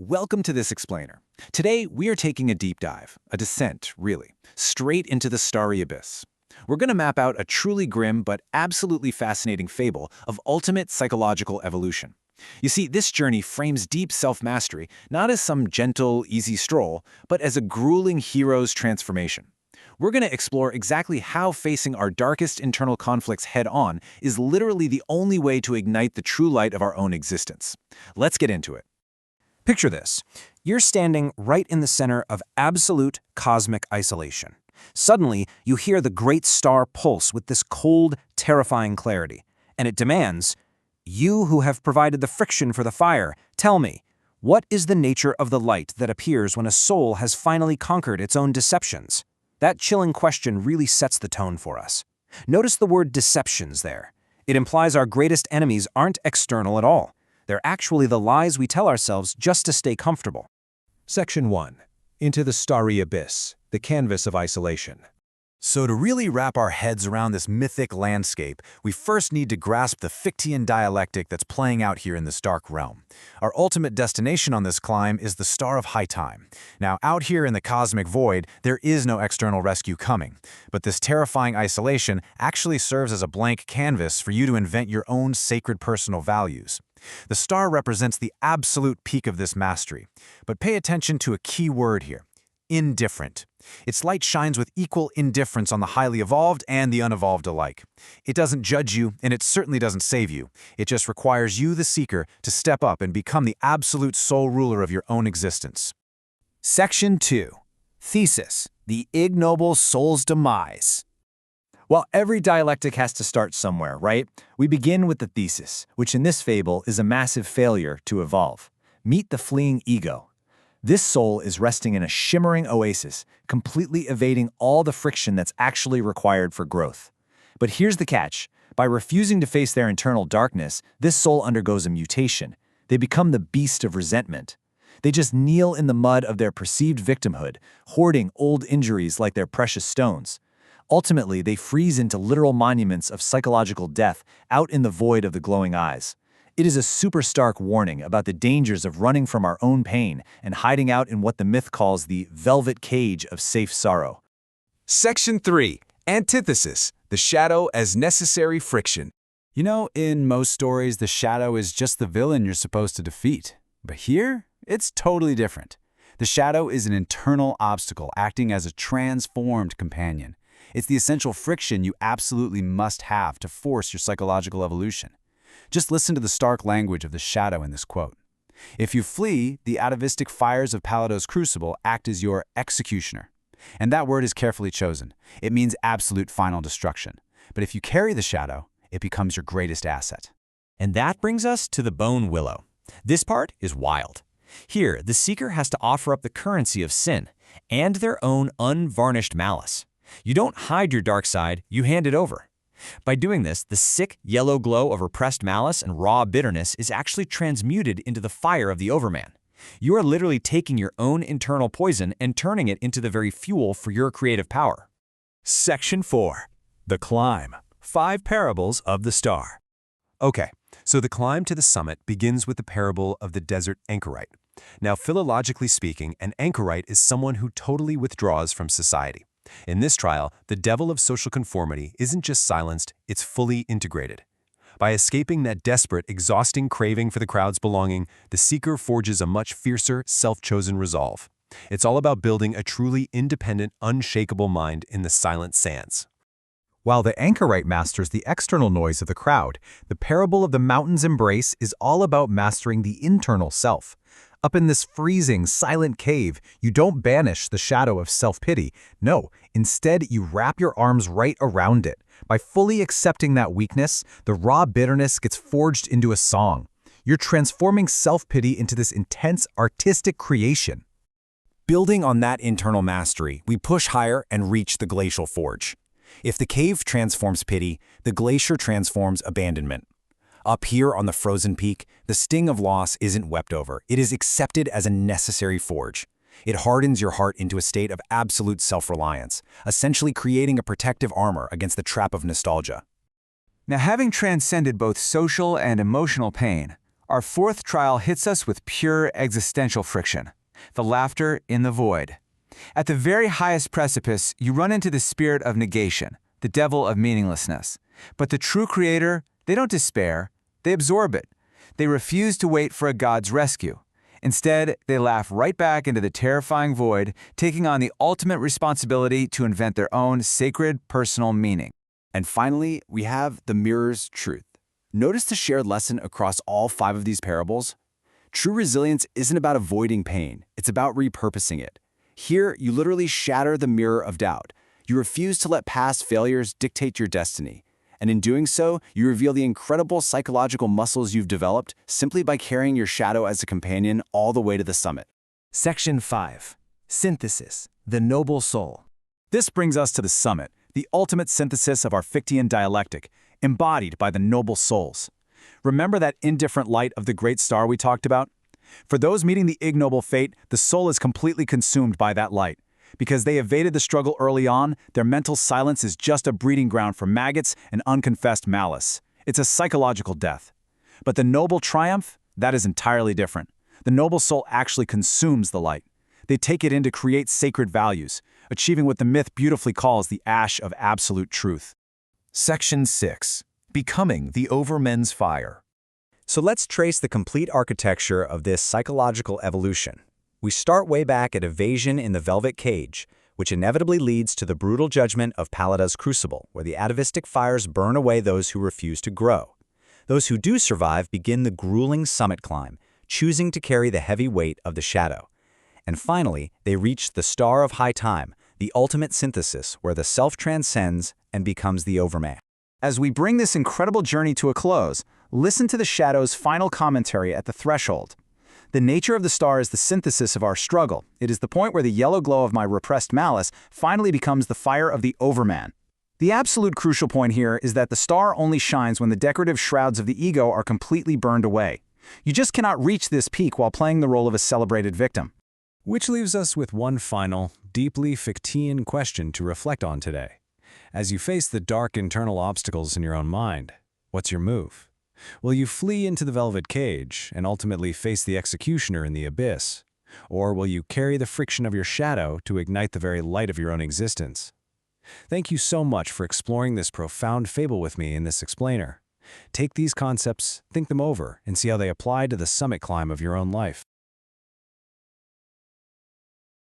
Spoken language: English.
Welcome to this explainer. Today, we are taking a deep dive, a descent, really, straight into the starry abyss. We're going to map out a truly grim but absolutely fascinating fable of ultimate psychological evolution. You see, this journey frames deep self-mastery not as some gentle, easy stroll, but as a grueling hero's transformation. We're going to explore exactly how facing our darkest internal conflicts head-on is literally the only way to ignite the true light of our own existence. Let's get into it. Picture this. You're standing right in the center of absolute cosmic isolation. Suddenly, you hear the great star pulse with this cold, terrifying clarity. And it demands, "You who have provided the friction for the fire, tell me, what is the nature of the light that appears when a soul has finally conquered its own deceptions?" That chilling question really sets the tone for us. Notice the word deceptions there. It implies our greatest enemies aren't external at all. They're actually the lies we tell ourselves just to stay comfortable. Section 1. Into the Starry Abyss, the Canvas of Isolation. So to really wrap our heads around this mythic landscape, we first need to grasp the Fichtean dialectic that's playing out here in this dark realm. Our ultimate destination on this climb is the Star of High Time. Now, out here in the cosmic void, there is no external rescue coming, but this terrifying isolation actually serves as a blank canvas for you to invent your own sacred personal values. The star represents the absolute peak of this mastery, but pay attention to a key word here: indifferent. Its light shines with equal indifference on the highly evolved and the unevolved alike. It doesn't judge you, and it certainly doesn't save you. It just requires you, the seeker, to step up and become the absolute sole ruler of your own existence. Section 2. Thesis: the ignoble soul's demise. Well, every dialectic has to start somewhere, right? We begin with the thesis, which in this fable is a massive failure to evolve. Meet the fleeing ego. This soul is resting in a shimmering oasis, completely evading all the friction that's actually required for growth. But here's the catch. By refusing to face their internal darkness, this soul undergoes a mutation. They become the beast of resentment. They just kneel in the mud of their perceived victimhood, hoarding old injuries like their precious stones. Ultimately, they freeze into literal monuments of psychological death out in the void of the glowing eyes. It is a super stark warning about the dangers of running from our own pain and hiding out in what the myth calls the velvet cage of safe sorrow. Section 3. Antithesis: the shadow as necessary friction. You know, in most stories, the shadow is just the villain you're supposed to defeat. But here, it's totally different. The shadow is an internal obstacle acting as a transformed companion. It's the essential friction you absolutely must have to force your psychological evolution. Just listen to the stark language of the shadow in this quote. If you flee, the atavistic fires of Palado's crucible act as your executioner. And that word is carefully chosen. It means absolute final destruction. But if you carry the shadow, it becomes your greatest asset. And that brings us to the bone willow. This part is wild. Here, the seeker has to offer up the currency of sin and their own unvarnished malice. You don't hide your dark side, you hand it over. By doing this, the sick yellow glow of repressed malice and raw bitterness is actually transmuted into the fire of the overman. You are literally taking your own internal poison and turning it into the very fuel for your creative power. Section 4. The Climb: 5 Parables of the Star. Okay, so the climb to the summit begins with the parable of the desert anchorite. Now, philologically speaking, an anchorite is someone who totally withdraws from society. In this trial, the devil of social conformity isn't just silenced, it's fully integrated. By escaping that desperate, exhausting craving for the crowd's belonging, the seeker forges a much fiercer, self-chosen resolve. It's all about building a truly independent, unshakable mind in the silent sands. While the anchorite masters the external noise of the crowd, the parable of the mountain's embrace is all about mastering the internal self. Up in this freezing, silent cave, you don't banish the shadow of self-pity. No, instead you wrap your arms right around it. By fully accepting that weakness, the raw bitterness gets forged into a song. You're transforming self-pity into this intense, artistic creation. Building on that internal mastery, we push higher and reach the glacial forge. If the cave transforms pity, the glacier transforms abandonment. Up here on the frozen peak, the sting of loss isn't wept over. It is accepted as a necessary forge. It hardens your heart into a state of absolute self-reliance, essentially creating a protective armor against the trap of nostalgia. Now, having transcended both social and emotional pain, Our fourth trial hits us with pure existential friction, the laughter in the void. At the very highest precipice, you run into the spirit of negation, the devil of meaninglessness. But the true creator, they don't despair, they absorb it. They refuse to wait for a god's rescue. Instead, they laugh right back into the terrifying void, taking on the ultimate responsibility to invent their own sacred personal meaning. And finally, we have the mirror's truth. Notice the shared lesson across all 5 of these parables? True resilience isn't about avoiding pain, it's about repurposing it. Here, you literally shatter the mirror of doubt. You refuse to let past failures dictate your destiny. And in doing so, you reveal the incredible psychological muscles you've developed simply by carrying your shadow as a companion all the way to the summit. Section 5. Synthesis, the noble soul. This brings us to the summit, the ultimate synthesis of our Fichtean dialectic, embodied by the noble souls. Remember that indifferent light of the great star we talked about? For those meeting the ignoble fate, the soul is completely consumed by that light. Because they evaded the struggle early on, their mental silence is just a breeding ground for maggots and unconfessed malice. It's a psychological death. But the noble triumph, that is entirely different. The noble soul actually consumes the light. They take it in to create sacred values, achieving what the myth beautifully calls the ash of absolute truth. Section 6. Becoming the Overmen's Fire. So let's trace the complete architecture of this psychological evolution. We start way back at evasion in the velvet cage, which inevitably leads to the brutal judgment of Pallada's crucible, where the atavistic fires burn away those who refuse to grow. Those who do survive begin the grueling summit climb, choosing to carry the heavy weight of the shadow. And finally, they reach the star of high time, the ultimate synthesis where the self transcends and becomes the overman. As we bring this incredible journey to a close, listen to the shadow's final commentary at the threshold. The nature of the star is the synthesis of our struggle. It is the point where the yellow glow of my repressed malice finally becomes the fire of the overman. The absolute crucial point here is that the star only shines when the decorative shrouds of the ego are completely burned away. You just cannot reach this peak while playing the role of a celebrated victim. Which leaves us with one final, deeply Fichtean question to reflect on today. As you face the dark internal obstacles in your own mind, what's your move? Will you flee into the velvet cage and ultimately face the executioner in the abyss? Or will you carry the friction of your shadow to ignite the very light of your own existence? Thank you so much for exploring this profound fable with me in this explainer. Take these concepts, think them over, and see how they apply to the summit climb of your own life.